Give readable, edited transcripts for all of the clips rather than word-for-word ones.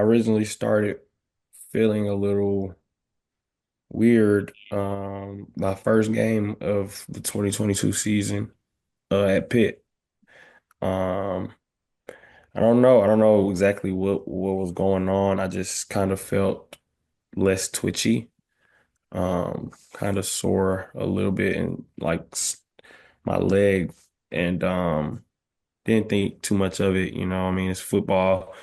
originally started feeling a little weird my first game of the 2022 season at Pitt. Um I don't know. I don't know exactly what was going on. I just kind of felt less twitchy, kind of sore a little bit and my leg and didn't think too much of it, I mean, it's football.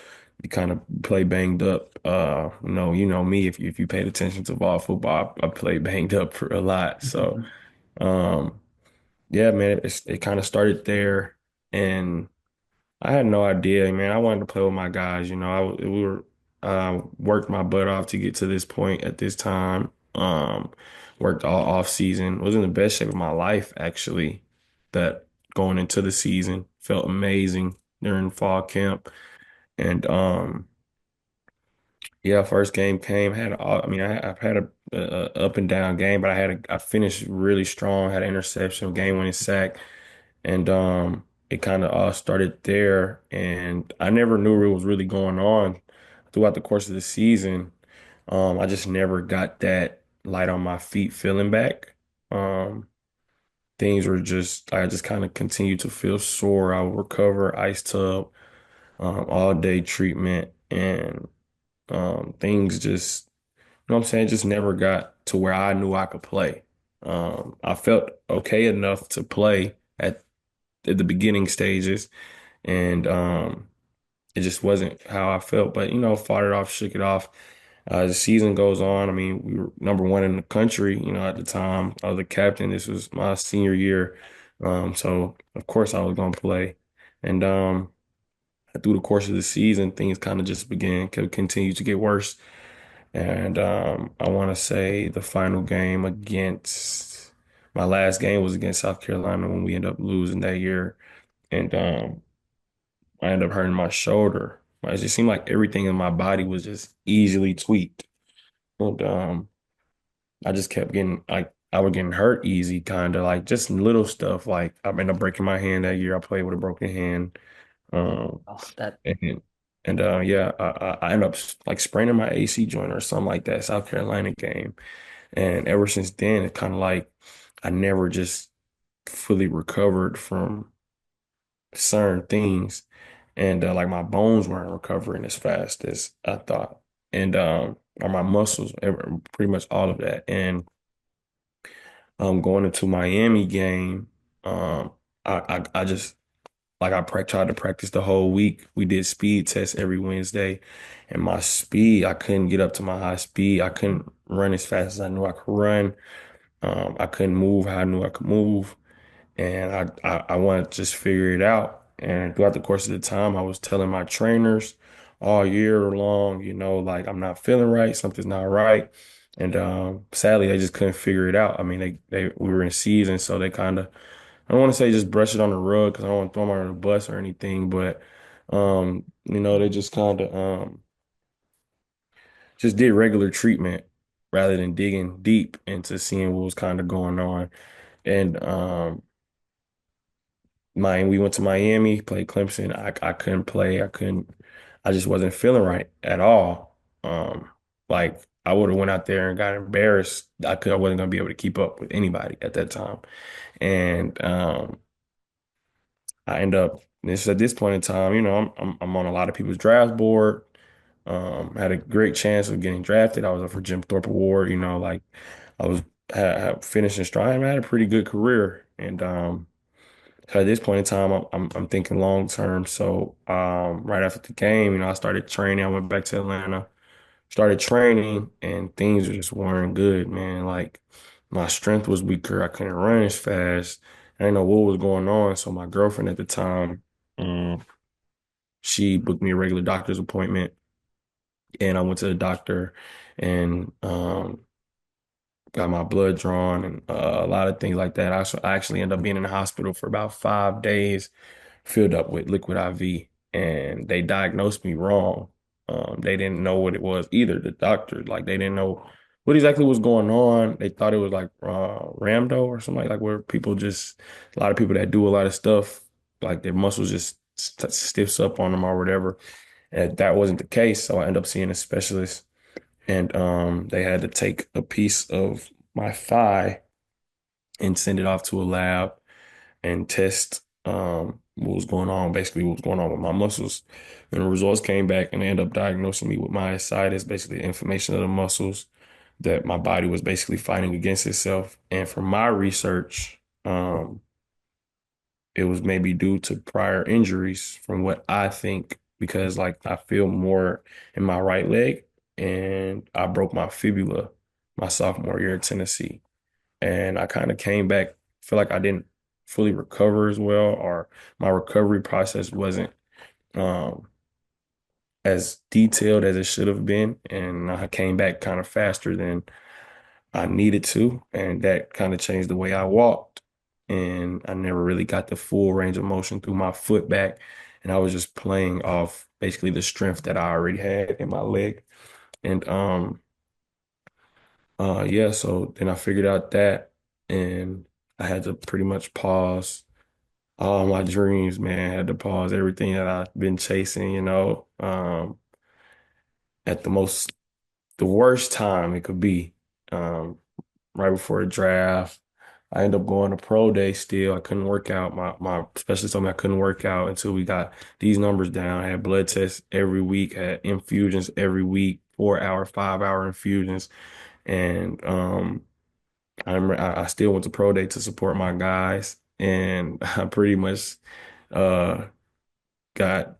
You kind of play banged up. You know me, if you paid attention to ball football, I played banged up for a lot. So, um, yeah, man, it kind of started there, and I had no idea, man. I wanted to play with my guys. We were worked my butt off to get to this point at this time. Worked all off season. Was in the best shape of my life, actually. That going into the season felt amazing during fall camp, and yeah, first game came. I mean, I've had a up and down game, but I finished really strong. Had an interception, game winning sack, and it kind of all started there. And I never knew what was really going on throughout the course of the season. I just never got that light on my feet feeling back. Um, things were just I just kind of continued to feel sore. I would recover, ice tub, all day treatment, and things just know what I'm saying? Just never got to where I knew I could play. I felt okay enough to play at the beginning stages, and it just wasn't how I felt. But fought it off, shook it off. The season goes on. I mean, we were number one in the country, at the time. I was the captain. This was my senior year. So of course I was gonna play. And through the course of the season, things kind of just could continue to get worse. And I want to say the final game against my last game was against South Carolina when we ended up losing that year. And I ended up hurting my shoulder. It just seemed like everything in my body was just easily tweaked. And I just kept getting like I was getting hurt easy, kind of like just little stuff. Like I ended up breaking my hand that year. I played with a broken hand. Um, Oh, that and yeah, I ended up like spraining my AC joint or something like that South Carolina game. And ever since then, it's kind of like I never just fully recovered from certain things. And like my bones weren't recovering as fast as I thought. And or my muscles, pretty much all of that. And going into Miami game, I just like tried to practice the whole week. We did speed tests every Wednesday, and my speed, I couldn't get up to my high speed. I couldn't run as fast as I knew I could run. I couldn't move how I knew I could move, and I wanted to just figure it out. And throughout the course of the time, I was telling my trainers all year long, like I'm not feeling right, something's not right. And sadly, they just couldn't figure it out. I mean, they we were in season, so they kind of I don't want to say just brush it on the rug because I don't want to throw them under the bus or anything, but they just kind of just did regular treatment rather than digging deep into seeing what was kind of going on. And we went to Miami, played Clemson. I couldn't play. I just wasn't feeling right at all. Like I would have went out there and got embarrassed. I wasn't gonna be able to keep up with anybody at that time. And I end up this at this point in time, I'm on a lot of people's draft board. Had a great chance of getting drafted. I was up for Jim Thorpe Award, like I was had finishing strong. I had a pretty good career. And so at this point in time, I'm thinking long term. So right after the game, I started training. I went back to Atlanta, started training, and things just weren't good, man. Like my strength was weaker. I couldn't run as fast. I didn't know what was going on. So my girlfriend at the time, um, she booked me a regular doctor's appointment, and I went to the doctor and got my blood drawn and a lot of things like that. I actually ended up being in the hospital for about 5 days, filled up with liquid IV, and they diagnosed me wrong. They didn't know what it was either. The doctor, like, they didn't know what exactly was going on. They thought it was like rhamdo or something like where people just a lot of people that do a lot of stuff, like their muscles just stiffs up on them or whatever. And that wasn't the case. So I ended up seeing a specialist, and they had to take a piece of my thigh and send it off to a lab and test what was going on, basically what was going on with my muscles. And the results came back and they ended up diagnosing me with myositis, basically inflammation of the muscles that my body was basically fighting against itself. And from my research, it was maybe due to prior injuries from what I think, because like I feel more in my right leg and I broke my fibula my sophomore year in Tennessee. And I kind of came back, feel like I didn't fully recover as well, or my recovery process wasn't um as detailed as it should have been. And I came back kind of faster than I needed to, and that kind of changed the way I walked. And I never really got the full range of motion through my foot back. And I was just playing off basically the strength that I already had in my leg. And yeah, so then I figured out that, and I had to pretty much pause all my dreams, man. I had to pause everything that I've been chasing, at the worst time it could be. Um, right before the draft. I ended up going to pro day still. I couldn't work out. My specialist told me I couldn't work out until we got these numbers down. I had blood tests every week, had infusions every week, 4 hour, 5 hour infusions. And I remember I still went to pro day to support my guys. And I pretty much uh got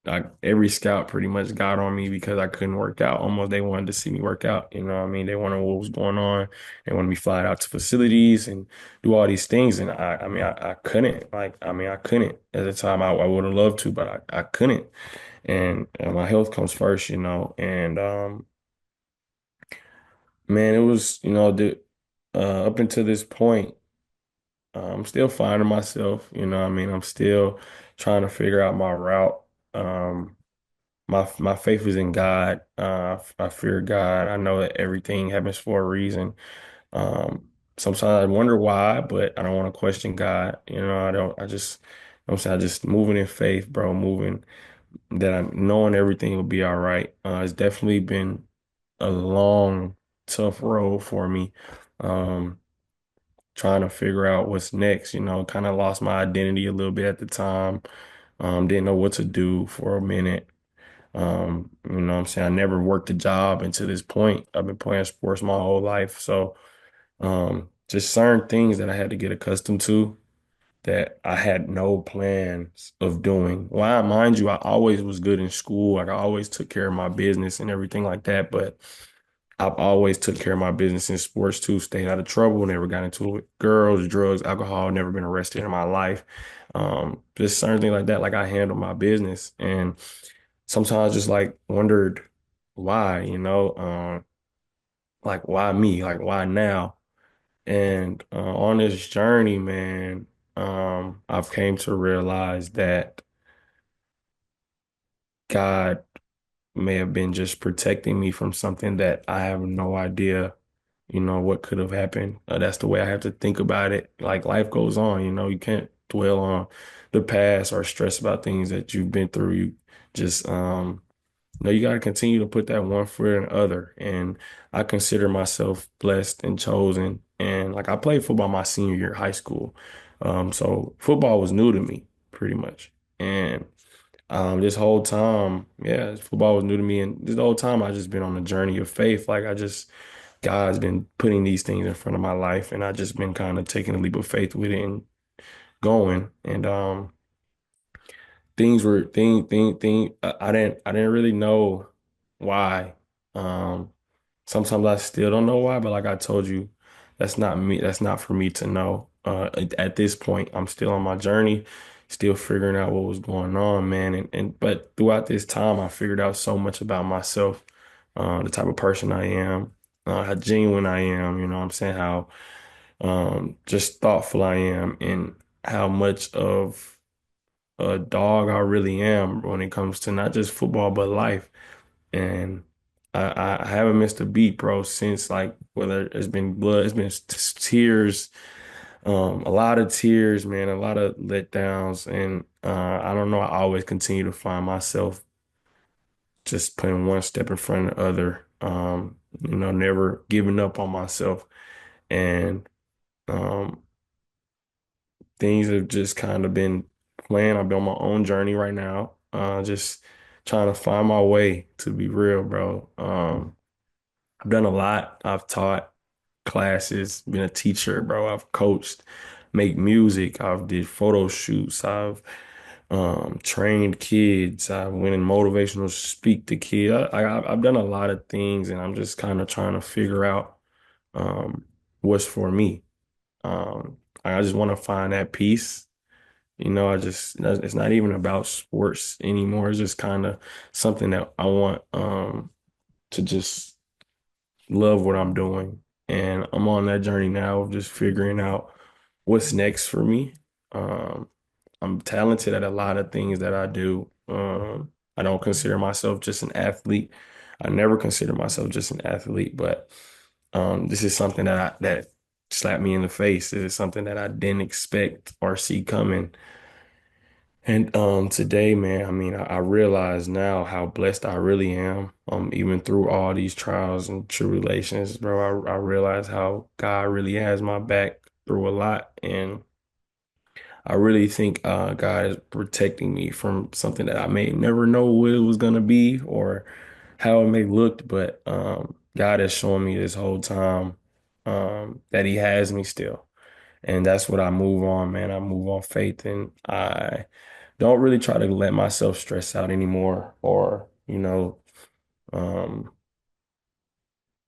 like every scout pretty much got on me because I couldn't work out. Almost they wanted to see me work out. You know what I mean? They wanted what was going on. They wanted me fly out to facilities and do all these things. And I couldn't. I couldn't at the time. I would have loved to, but I couldn't. And my health comes first, you know. And man, it was, up until this point, I'm still finding myself. You know what I mean? I'm still trying to figure out my route. Um, my faith is in God. I fear God. I know that everything happens for a reason. Sometimes I wonder why, but I don't want to question God. You know, I don't. I just, I'm saying, I just moving in faith, bro. Moving that I'm knowing everything will be all right. It's definitely been a long, tough road for me. Um, Trying to figure out what's next. You know, kind of lost my identity a little bit at the time. Didn't know what to do for a minute. You know what I'm saying? I never worked a job until this point. I've been playing sports my whole life. So, just certain things that I had to get accustomed to that I had no plans of doing. Well, mind you, I always was good in school. Like I always took care of my business and everything like that. But I've always took care of my business in sports too, stayed out of trouble, never got into it with girls, drugs, alcohol, never been arrested in my life. Just certain things like that. Like I handle my business. And sometimes just like wondered why, like why me, like why now? And on this journey, man, I've came to realize that God may have been just protecting me from something that I have no idea, what could have happened. That's the way I have to think about it. Like life goes on, you can't dwell on the past or stress about things that you've been through. You just no, you got to continue to put that one foot in the other. And I consider myself blessed and chosen. And like I played football my senior year of high school. So football was new to me pretty much. And this whole time, yeah, football was new to me. And this whole time I just been on a journey of faith. God's been putting these things in front of my life. And I just been kind of taking a leap of faith with it and going. And things were thing I didn't really know why. Um Sometimes I still don't know why, but like I told you, that's not me. That's not for me to know. At this point, I'm still on my journey, still figuring out what was going on, man. And but throughout this time, I figured out so much about myself, the type of person I am, how genuine I am, you know what I'm saying, how just thoughtful I am, and how much of a dog I really am when it comes to not just football, but life. And I haven't missed a beat, bro, since like whether it's been blood, it's been tears, a lot of tears, man, a lot of letdowns. And I don't know, I always continue to find myself just putting one step in front of the other. Never giving up on myself. And um, things have just kind of been playing. I've been on my own journey right now. Just trying to find my way, to be real, bro. I've done a lot. I've taught classes, been a teacher, bro. I've coached, make music. I've did photo shoots. I've trained kids. I went in motivational speak to kids. I've done a lot of things, and I'm just kind of trying to figure out um, what's for me. I just want to find that peace. It's not even about sports anymore. It's just kind of something that I want to just love what I'm doing. And I'm on that journey now of just figuring out what's next for me. Um, I'm talented at a lot of things that I do. I don't consider myself just an athlete. I never consider myself just an athlete, but this is something that slapped me in the face. This is something that I didn't expect or see coming. And today, man, I mean, I realize now how blessed I really am. Even through all these trials and tribulations, bro, I realize how God really has my back through a lot. And I really think God is protecting me from something that I may never know what it was gonna be or how it may look, but God has shown me this whole time that He has me still. And that's what I move on, man. I move on faith, and I don't really try to let myself stress out anymore or, um,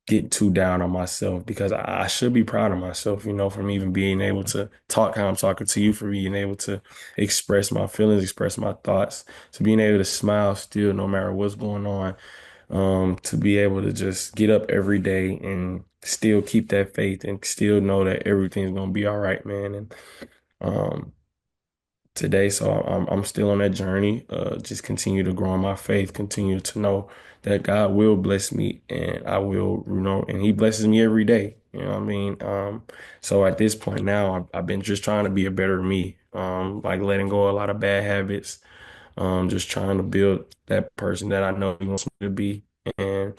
get too down on myself because I should be proud of myself, from even being able to talk how I'm talking to you, for being able to express my feelings, express my thoughts, to being able to smile still no matter what's going on, to be able to just get up every day and still keep that faith and still know that everything's gonna be all right, man. And um, today. So I'm still on that journey. Just continue to grow in my faith, continue to know that God will bless me and I will, and He blesses me every day. You know what I mean? So at this point now, I've been just trying to be a better me, like letting go of a lot of bad habits, just trying to build that person that I know He wants me to be. And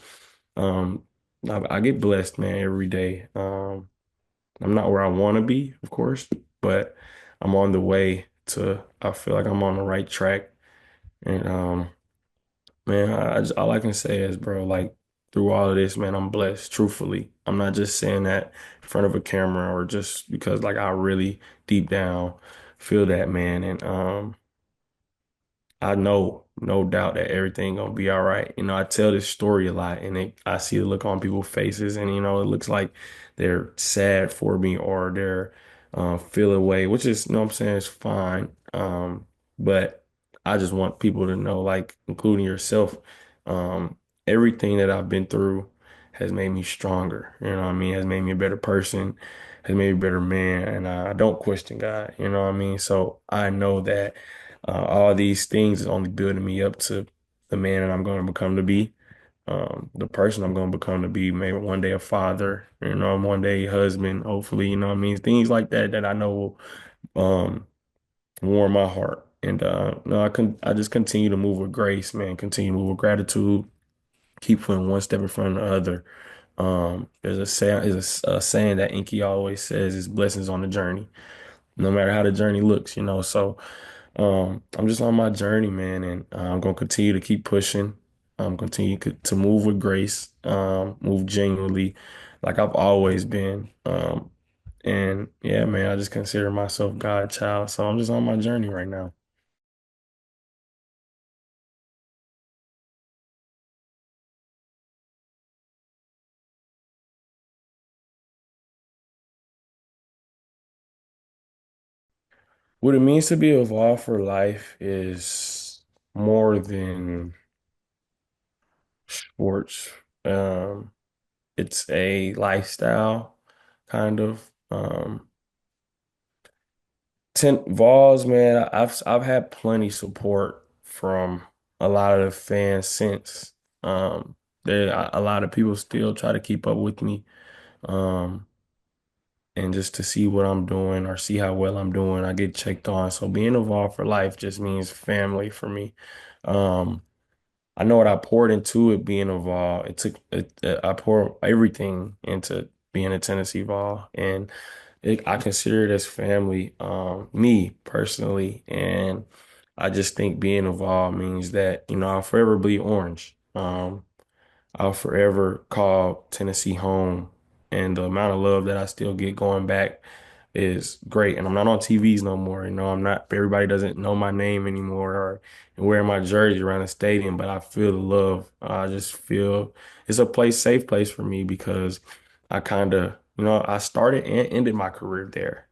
um, I get blessed, man, every day. I'm not where I want to be, of course, but I'm on the way to, I feel like I'm on the right track. And man, all I can say is, bro, like through all of this, man, I'm blessed, truthfully. I'm not just saying that in front of a camera or just because like I really deep down feel that, man. And I know, no doubt that everything gonna be all right. I tell this story a lot, and I see the look on people's faces, and it looks like they're sad for me or they're feel away, which is, what I'm saying, is fine. But I just want people to know, like, including yourself, um, everything that I've been through has made me stronger. You know what I mean? Has made me a better person, has made me a better man, and I don't question God. You know what I mean? So I know that. All these things is only building me up to the man that I'm going to become to be, the person I'm going to become to be, maybe one day a father, one day a husband, hopefully, you know what I mean? Things like that that I know will warm my heart. And no, I just continue to move with grace, man, continue to move with gratitude, keep putting one step in front of the other. There's a saying that Inky always says is blessings on the journey, no matter how the journey looks, so I'm just on my journey, man, and I'm gonna continue to keep pushing. I'm continue to move with grace, move genuinely, like I've always been. And yeah, man, I just consider myself God's child, so I'm just on my journey right now. What it means to be evolved for life is more than sports. Um, it's a lifestyle, kind of. Tent Vols, man, I've had plenty support from a lot of the fans since. There a lot of people still try to keep up with me, um, and just to see what I'm doing or see how well I'm doing, I get checked on. So being involved for life just means family for me. Um, I know what I poured into it being a Vol. I poured everything into being a Tennessee Vol, and I consider it as family, me personally, and I just think being a Vol means that, I'll forever bleed orange. I'll forever call Tennessee home, and the amount of love that I still get going back is great. And I'm not on TVs no more. I'm not. Everybody doesn't know my name anymore or wearing my jersey around the stadium, but I feel the love. I just feel it's a safe place for me because I kind of, I started and ended my career there.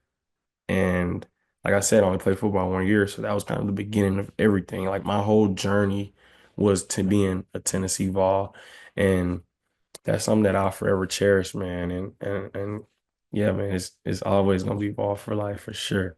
And like I said, I only played football 1 year, so that was kind of the beginning of everything. Like my whole journey was to being a Tennessee Vol, and that's something that I'll forever cherish, man. And yeah, man, it's always gonna be Vol for life for sure.